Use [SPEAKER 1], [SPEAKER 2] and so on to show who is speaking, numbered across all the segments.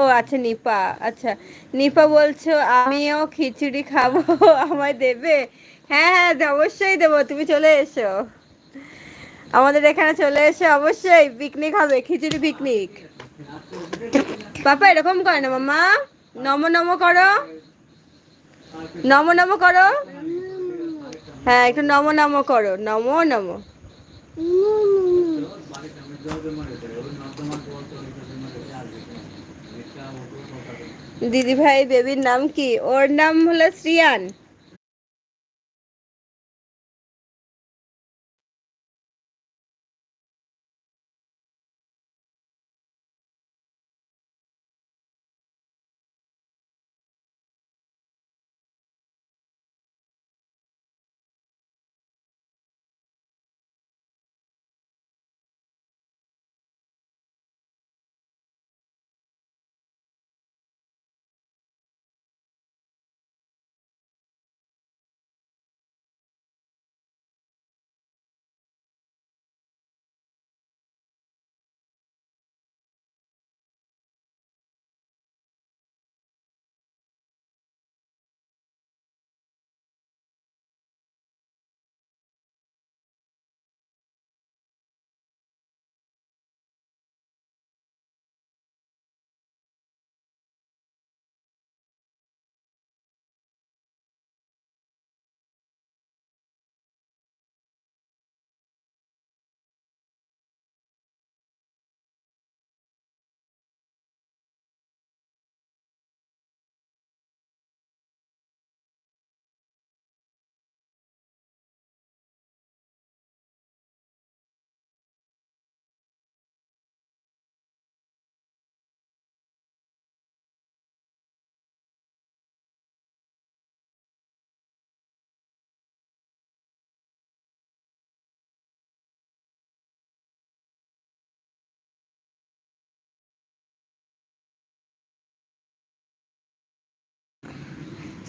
[SPEAKER 1] ও আচ্ছা নিপা, আচ্ছা নিপা বলছো আমিও খিচুড়ি খাবো আমায় দেবে? হ্যাঁ হ্যাঁ অবশ্যই দেবো, তুমি চলে এসো আমাদের এখানে, চলে এসো অবশ্যই, পিকনিক হবে, খিচুড়ি পিকনিক। পাপা এরকম করে না মাম্মা, নমো নমো করো, নমো নমো করো, হ্যাঁ একটু নমো নমো করো, নমো নমো। দিদি ভাই বেবির নাম কি? ওর নাম হলো শ্রিয়ান।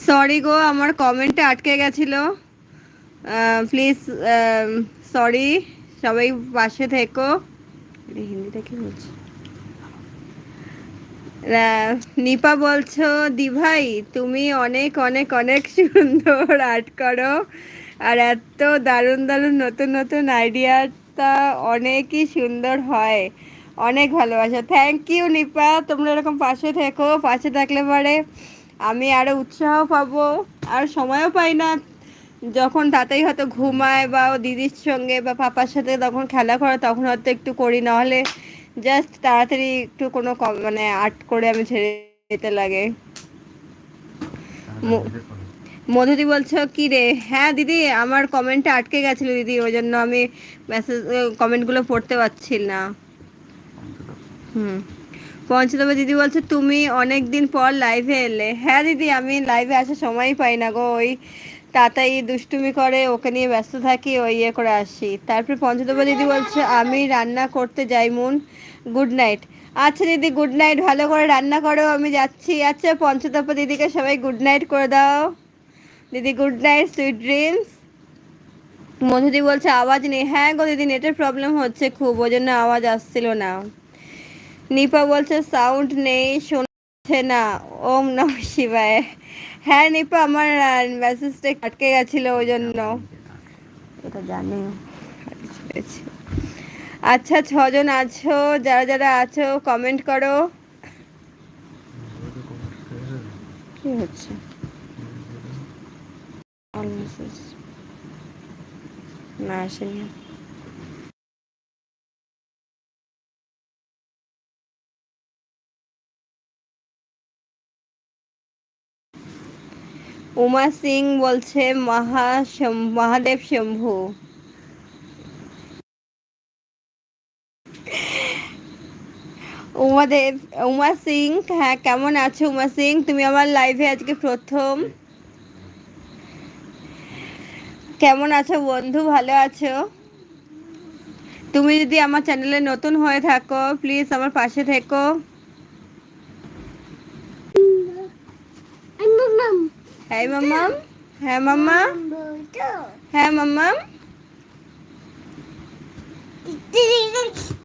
[SPEAKER 1] সরি গো, আমার কমেন্টে আটকে গেছিল, প্লিজ সরি, সবাই পাশে থেকো। হিন্দিটা কি বলছে? নিপা বলছো দি ভাই তুমি অনেক অনেক অনেক সুন্দর আর্ট করো, আর এত দারুণ দারুণ নতুন নতুন আইডিয়াটা অনেকই সুন্দর হয়, অনেক ভালোবাসা। থ্যাংক ইউ নিপা, তোমরা এরকম পাশে থেকো, পাশে থাকলে পরে আমি আরও উৎসাহ পাবো। আর সময়ও পাই না, যখন তাতেই হয়তো ঘুমায় বা ও দিদির সঙ্গে বা পাপার সাথে তখন খেলা করে, তখন হয়তো একটু করি, নাহলে জাস্ট তাড়াতাড়ি একটু কোনো মানে আর্ট করে আমি ছেড়ে দিতে লাগে। মধুদি বলছো কি রে? হ্যাঁ দিদি, আমার কমেন্টে আটকে গেছিলো দিদি, ওই জন্য আমি মেসেজ কমেন্টগুলো পড়তে পারছি না। হুম, পঞ্চতমা দিদি বলছে তুমি অনেক দিন পর লাইভে এলে। হ্যাঁ দিদি, আমি লাইভে আসার সময়ই পাই না গো, ওই তাতাই দুষ্টুমি করে, ওকে নিয়ে ব্যস্ত থাকি, ওই ইয়ে করে আসি। তারপর পঞ্চতমা দিদি বলছে আমি রান্না করতে যাই মুন, গুড নাইট। আচ্ছা দিদি গুড নাইট, ভালো করে রান্না করো, আমি যাচ্ছি। আচ্ছা পঞ্চতপা দিদিকে সবাই গুড নাইট করে দাও। দিদি গুড নাইট, সুইট ড্রিমস। মধুদি বলছে আওয়াজ নেই। হ্যাঁ গো দিদি, নেটের প্রবলেম হচ্ছে খুব, ওই জন্য আওয়াজ আসছিল না। নিপা বলছে সাউন্ড নেই, শোনাচ্ছে না। ওম নম শিবায়। হ্যাঁ নিপা, আমার মেসেজটা আটকে গেছিল, ওই জন্য। এটা জানি। আচ্ছা ছজন আছো, যারা যারা আছো কমেন্ট করো। কি হচ্ছে? না আসেনি। উমা সিং বলছে মহাদেব শম্ভু। উমাদেব, উমা সিং, হ্যাঁ কেমন আছো উমা সিং? তুমি আমার লাইভে আজকে প্রথম, কেমন আছো বন্ধু, ভালো আছো? তুমি যদি আমার চ্যানেলে নতুন হয়ে থাকো প্লিজ আমার পাশে থেকো। হ্যাঁ মাম্মাম, হ্যাঁ মাম্মা, হ্যাঁ মাম্মাম।